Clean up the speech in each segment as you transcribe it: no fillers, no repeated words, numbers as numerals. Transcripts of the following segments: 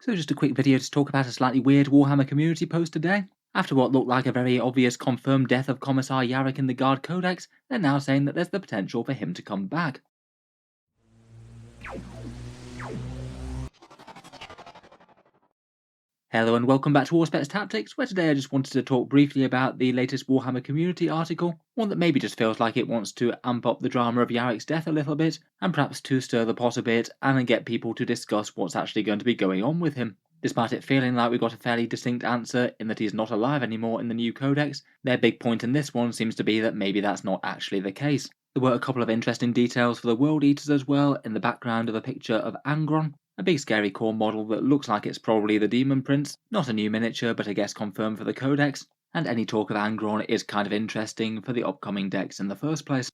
So just a quick video to talk about a slightly weird Warhammer community post today. After what looked like a very obvious confirmed death of Commissar Yarrick in the Guard Codex, they're now saying that there's the potential for him to come back. Hello and welcome back to Warspets Tactics, where today I just wanted to talk briefly about the latest Warhammer community article, one that maybe just feels like it wants to amp up the drama of Yarrick's death a little bit, and perhaps to stir the pot a bit, and get people to discuss what's actually going to be going on with him. Despite it feeling like we got a fairly distinct answer in that he's not alive anymore in the new codex, their big point in this one seems to be that maybe that's not actually the case. There were a couple of interesting details for the World Eaters as well, in the background of a picture of Angron, a big scary core model that looks like it's probably the Demon Prince, not a new miniature but I guess confirmed for the codex, and any talk of Angron is kind of interesting for the upcoming decks in the first place.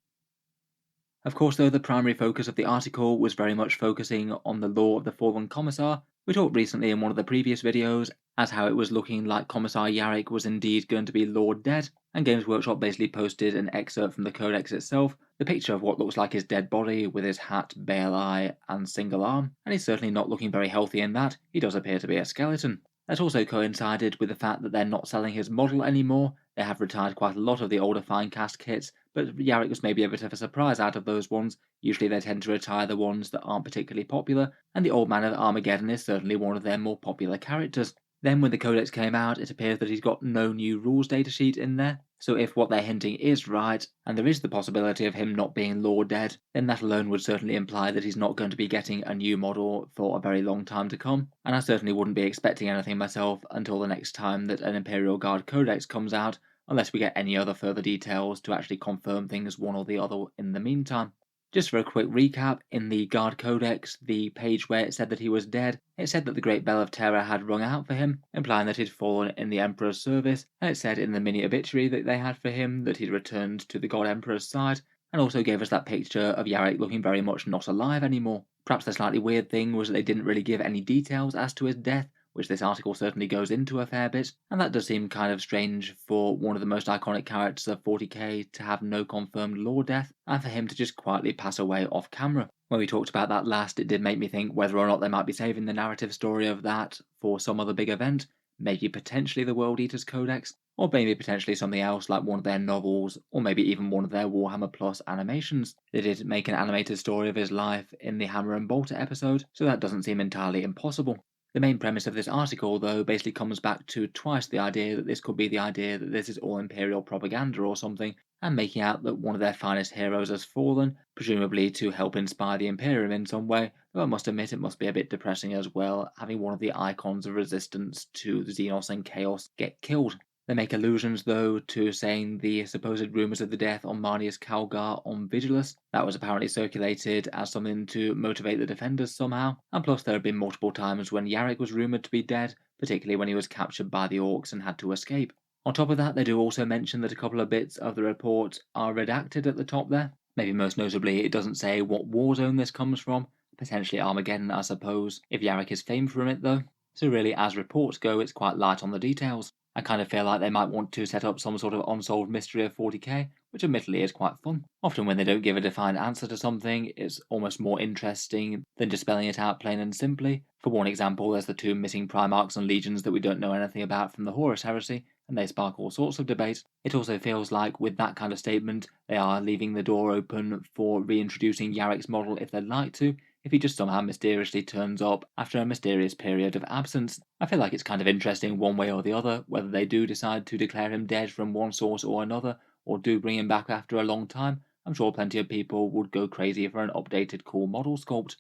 Of course though, the primary focus of the article was very much focusing on the lore of the fallen Commissar. We talked recently in one of the previous videos as how it was looking like Commissar Yarrick was indeed going to be Lord Dead, and Games Workshop basically posted an excerpt from the codex itself, the picture of what looks like his dead body with his hat, bale eye and single arm, and he's certainly not looking very healthy in that. He does appear to be a skeleton. That also coincided with the fact that they're not selling his model anymore. They have retired quite a lot of the older Finecast kits, but Yarrick was maybe a bit of a surprise out of those ones. Usually they tend to retire the ones that aren't particularly popular, and the Old Man of Armageddon is certainly one of their more popular characters. Then when the codex came out, it appears that he's got no new rules datasheet in there, so if what they're hinting is right, and there is the possibility of him not being Lord Dead, then that alone would certainly imply that he's not going to be getting a new model for a very long time to come, and I certainly wouldn't be expecting anything myself until the next time that an Imperial Guard Codex comes out, unless we get any other further details to actually confirm things one or the other in the meantime. Just for a quick recap, in the Guard Codex, the page where it said that he was dead, it said that the Great Bell of Terror had rung out for him, implying that he'd fallen in the Emperor's service, and it said in the mini obituary that they had for him that he'd returned to the God Emperor's side, and also gave us that picture of Yarrick looking very much not alive anymore. Perhaps the slightly weird thing was that they didn't really give any details as to his death, which this article certainly goes into a fair bit, and that does seem kind of strange for one of the most iconic characters of 40k to have no confirmed lore death, and for him to just quietly pass away off camera. When we talked about that last, it did make me think whether or not they might be saving the narrative story of that for some other big event, maybe potentially the World Eaters Codex, or maybe potentially something else like one of their novels, or maybe even one of their Warhammer Plus animations. They did make an animated story of his life in the Hammer and Bolter episode, so that doesn't seem entirely impossible. The main premise of this article, though, basically comes back to twice the idea that this could be the idea that this is all Imperial propaganda or something, and making out that one of their finest heroes has fallen, presumably to help inspire the Imperium in some way, though I must admit it must be a bit depressing as well, having one of the icons of resistance to Xenos and Chaos get killed. They make allusions, though, to saying the supposed rumours of the death on Marnius Calgar on Vigilus. That was apparently circulated as something to motivate the defenders somehow, and plus there have been multiple times when Yarrick was rumoured to be dead, particularly when he was captured by the Orcs and had to escape. On top of that, they do also mention that a couple of bits of the report are redacted at the top there. Maybe most notably, it doesn't say what war zone this comes from, potentially Armageddon I suppose, if Yarrick is famed from it though. So really, as reports go, it's quite light on the details. I kind of feel like they might want to set up some sort of unsolved mystery of 40k, which admittedly is quite fun. Often when they don't give a defined answer to something, it's almost more interesting than just spelling it out plain and simply. For one example, there's the two missing Primarchs and Legions that we don't know anything about from the Horus Heresy, and they spark all sorts of debate. It also feels like with that kind of statement, they are leaving the door open for reintroducing Yarrick's model if they'd like to, if he just somehow mysteriously turns up after a mysterious period of absence. I feel like it's kind of interesting one way or the other, whether they do decide to declare him dead from one source or another, or do bring him back after a long time. I'm sure plenty of people would go crazy for an updated cool model sculpt.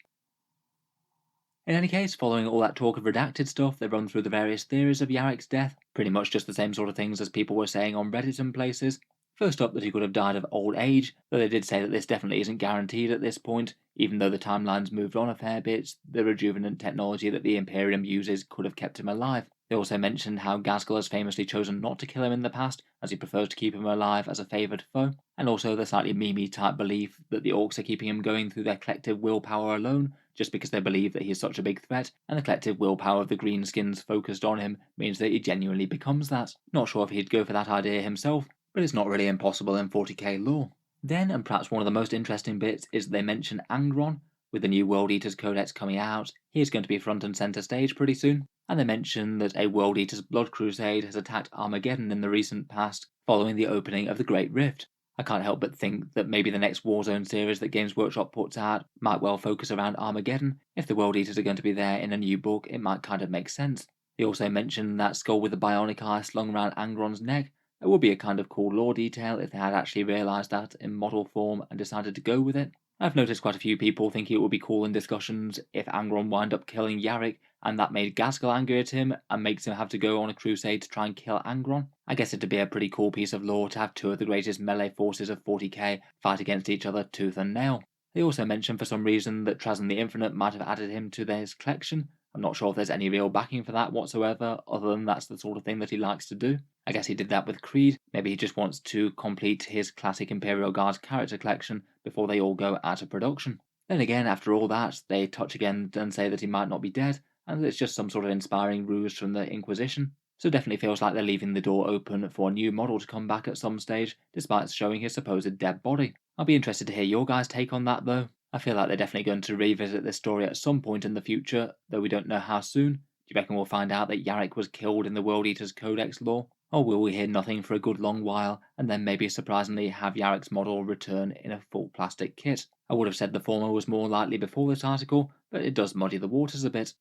In any case, following all that talk of redacted stuff, they run through the various theories of Yarrick's death, pretty much just the same sort of things as people were saying on Reddit and places. First up, that he could have died of old age, though they did say that this definitely isn't guaranteed at this point, even though the timeline's moved on a fair bit, the rejuvenant technology that the Imperium uses could have kept him alive. They also mentioned how Ghazghkull has famously chosen not to kill him in the past, as he prefers to keep him alive as a favoured foe, and also the slightly memey type belief that the Orcs are keeping him going through their collective willpower alone, just because they believe that he is such a big threat, and the collective willpower of the Greenskins focused on him means that he genuinely becomes that. Not sure if he'd go for that idea himself, but it's not really impossible in 40k lore. Then, and perhaps one of the most interesting bits, is they mention Angron, With the new World Eaters Codex coming out, he is going to be front and centre stage pretty soon, and they mention that a World Eaters Blood Crusade has attacked Armageddon in the recent past, following the opening of the Great Rift. I can't help but think that maybe the next Warzone series that Games Workshop puts out might well focus around Armageddon. If the World Eaters are going to be there in a new book, it might kind of make sense. They also mentioned that skull with the bionic eye slung around Angron's neck. It would be a kind of cool lore detail if they had actually realised that in model form and decided to go with it. I've noticed quite a few people think it would be cool in discussions if Angron wound up killing Yarrick, and that made Gaskell angry at him and makes him have to go on a crusade to try and kill Angron. I guess it'd be a pretty cool piece of lore to have two of the greatest melee forces of 40k fight against each other tooth and nail. They also mentioned for some reason that Trazyn the Infinite might have added him to his collection. I'm not sure if there's any real backing for that whatsoever, other than that's the sort of thing that he likes to do. I guess he did that with Creed. Maybe he just wants to complete his classic Imperial Guard character collection before they all go out of production. Then again, after all that, they touch again and say that he might not be dead, and that it's just some sort of inspiring ruse from the Inquisition. So it definitely feels like they're leaving the door open for a new model to come back at some stage, despite showing his supposed dead body. I'll be interested to hear your guys' take on that though. I feel like they're definitely going to revisit this story at some point in the future, though we don't know how soon. Do you reckon we'll find out that Yarrick was killed in the World Eaters Codex lore? Or will we hear nothing for a good long while, and then maybe surprisingly have Yarrick's model return in a full plastic kit? I would have said the former was more likely before this article, but it does muddy the waters a bit.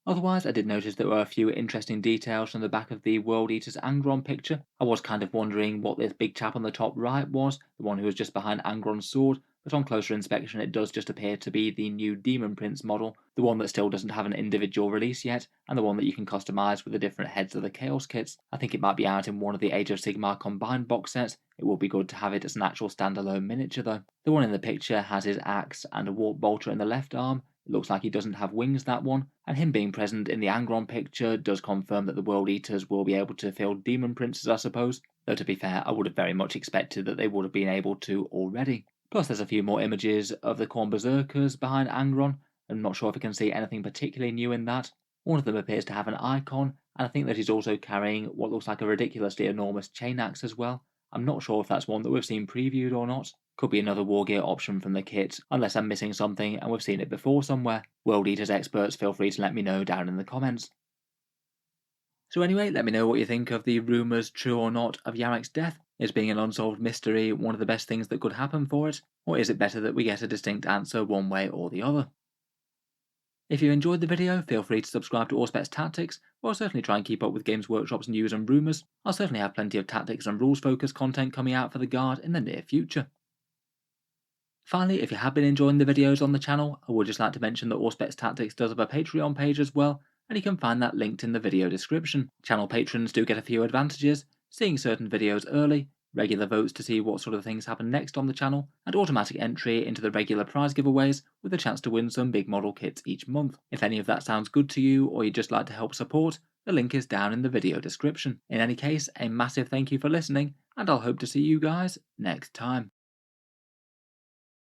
Otherwise, I did notice there were a few interesting details from the back of the World Eaters Angron picture. I was kind of wondering what this big chap on the top right was, the one who was just behind Angron's sword, but on closer inspection it does just appear to be the new Demon Prince model, the one that still doesn't have an individual release yet, and the one that you can customize with the different heads of the Chaos kits. I think it might be out in one of the Age of Sigmar combined box sets. It will be good to have it as an actual standalone miniature though. The one in the picture has his axe and a warp bolter in the left arm. It looks like he doesn't have wings, that one, and him being present in the Angron picture does confirm that the World Eaters will be able to field Demon Princes, I suppose, though to be fair, I would have very much expected that they would have been able to already. Plus there's a few more images of the Khorne Berserkers behind Angron. I'm not sure if I can see anything particularly new in that. One of them appears to have an icon, and I think that he's also carrying what looks like a ridiculously enormous chain axe as well. I'm not sure if that's one that we've seen previewed or not. Could be another Wargear option from the kit, unless I'm missing something and we've seen it before somewhere. World Eaters experts, feel free to let me know down in the comments. So anyway, let me know what you think of the rumours, true or not, of Yarrick's death. Is being an unsolved mystery one of the best things that could happen for it, or is it better that we get a distinct answer one way or the other? If you enjoyed the video, feel free to subscribe to Auspex Tactics, or I'll certainly try and keep up with Games Workshop's news and rumours. I'll certainly have plenty of tactics and rules focused content coming out for the Guard in the near future. Finally, if you have been enjoying the videos on the channel, I would just like to mention that Auspex Tactics does have a Patreon page as well, and you can find that linked in the video description. Channel patrons do get a few advantages, seeing certain videos early, regular votes to see what sort of things happen next on the channel, and automatic entry into the regular prize giveaways with a chance to win some big model kits each month. If any of that sounds good to you, or you'd just like to help support, the link is down in the video description. In any case, a massive thank you for listening, and I'll hope to see you guys next time.